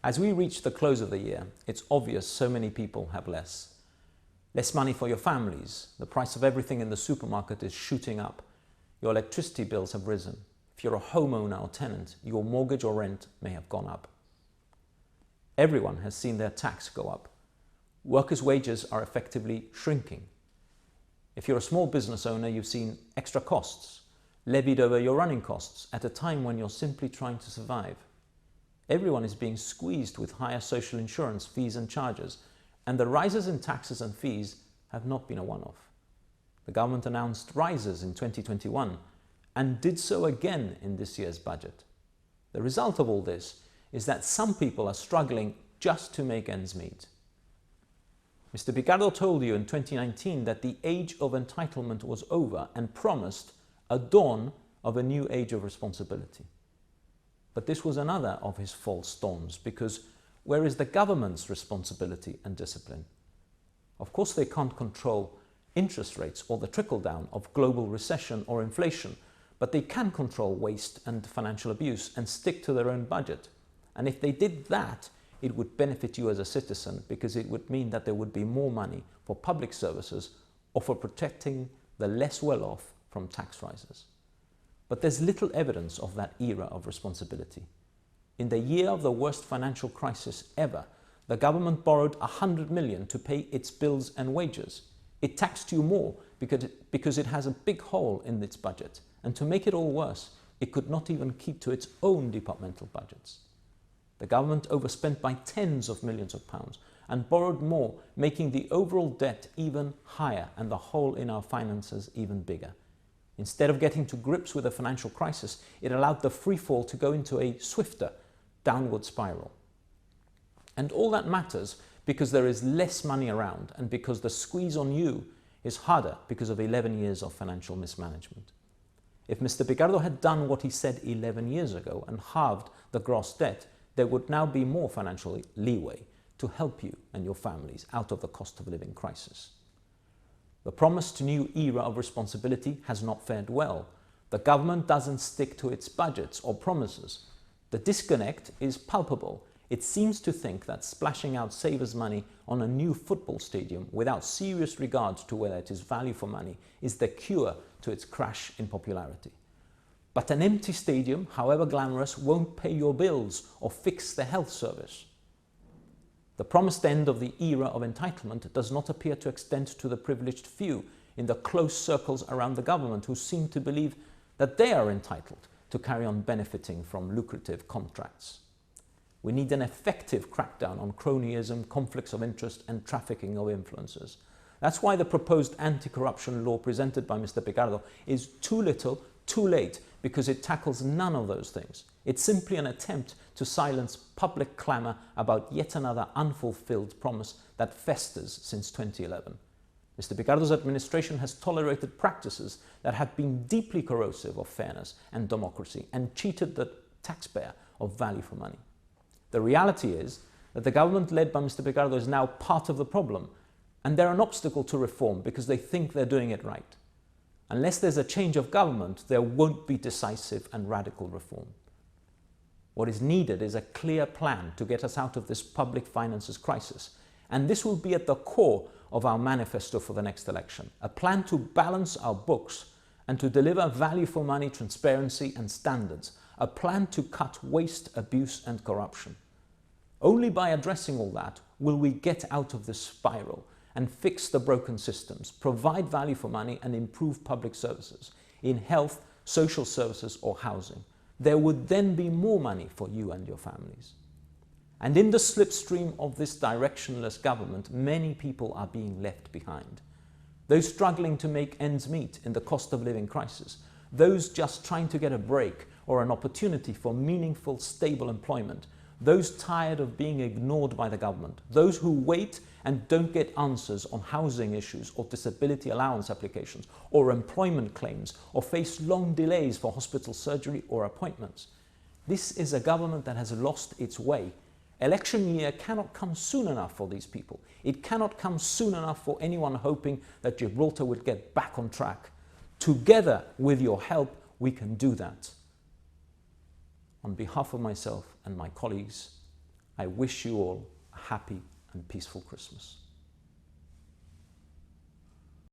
As we reach the close of the year, it's obvious so many people have less. Less money for your families. The price of everything in the supermarket is shooting up. Your electricity bills have risen. If you're a homeowner or tenant, your mortgage or rent may have gone up. Everyone has seen their tax go up. Workers' wages are effectively shrinking. If you're a small business owner, you've seen extra costs levied over your running costs at a time when you're simply trying to survive. Everyone is being squeezed with higher social insurance fees and charges, and the rises in taxes and fees have not been a one-off. The government announced rises in 2021 and did so again in this year's budget. The result of all this is that some people are struggling just to make ends meet. Mr. Picardo told you in 2019 that the age of entitlement was over and promised a dawn of a new age of responsibility. But this was another of his false dawns, because where is the government's responsibility and discipline? Of course, they can't control interest rates or the trickle-down of global recession or inflation, but they can control waste and financial abuse and stick to their own budget. And if they did that, it would benefit you as a citizen, because it would mean that there would be more money for public services or for protecting the less well-off from tax rises. But there's little evidence of that era of responsibility. In the year of the worst financial crisis ever, the government borrowed 100 million to pay its bills and wages. It taxed you more because it has a big hole in its budget. And to make it all worse, it could not even keep to its own departmental budgets. The government overspent by tens of millions of pounds and borrowed more, making the overall debt even higher and the hole in our finances even bigger. Instead of getting to grips with the financial crisis, it allowed the free fall to go into a swifter downward spiral. And all that matters because there is less money around and because the squeeze on you is harder because of 11 years of financial mismanagement. If Mr. Picardo had done what he said 11 years ago and halved the gross debt, there would now be more financial leeway to help you and your families out of the cost of living crisis. The promised new era of responsibility has not fared well. The government doesn't stick to its budgets or promises. The disconnect is palpable. It seems to think that splashing out savers' money on a new football stadium without serious regard to whether it is value for money is the cure to its crash in popularity. But an empty stadium, however glamorous, won't pay your bills or fix the health service. The promised end of the era of entitlement does not appear to extend to the privileged few in the close circles around the government who seem to believe that they are entitled to carry on benefiting from lucrative contracts. We need an effective crackdown on cronyism, conflicts of interest and trafficking of influences. That's why the proposed anti-corruption law presented by Mr. Picardo is too little, too late, because it tackles none of those things. It's simply an attempt to silence public clamour about yet another unfulfilled promise that festers since 2011. Mr. Picardo's administration has tolerated practices that have been deeply corrosive of fairness and democracy and cheated the taxpayer of value for money. The reality is that the government led by Mr. Picardo is now part of the problem, and they're an obstacle to reform because they think they're doing it right. Unless there's a change of government, there won't be decisive and radical reform. What is needed is a clear plan to get us out of this public finances crisis, and this will be at the core of our manifesto for the next election. A plan to balance our books and to deliver value for money, transparency and standards. A plan to cut waste, abuse and corruption. Only by addressing all that will we get out of this spiral and fix the broken systems, provide value for money and improve public services in health, social services or housing. There would then be more money for you and your families. And in the slipstream of this directionless government, many people are being left behind. Those struggling to make ends meet in the cost of living crisis, those just trying to get a break or an opportunity for meaningful, stable employment, those tired of being ignored by the government, those who wait and don't get answers on housing issues or disability allowance applications or employment claims or face long delays for hospital surgery or appointments. This is a government that has lost its way. Election year cannot come soon enough for these people. It cannot come soon enough for anyone hoping that Gibraltar will get back on track. Together, with your help, we can do that. On behalf of myself and my colleagues, I wish you all a happy and peaceful Christmas.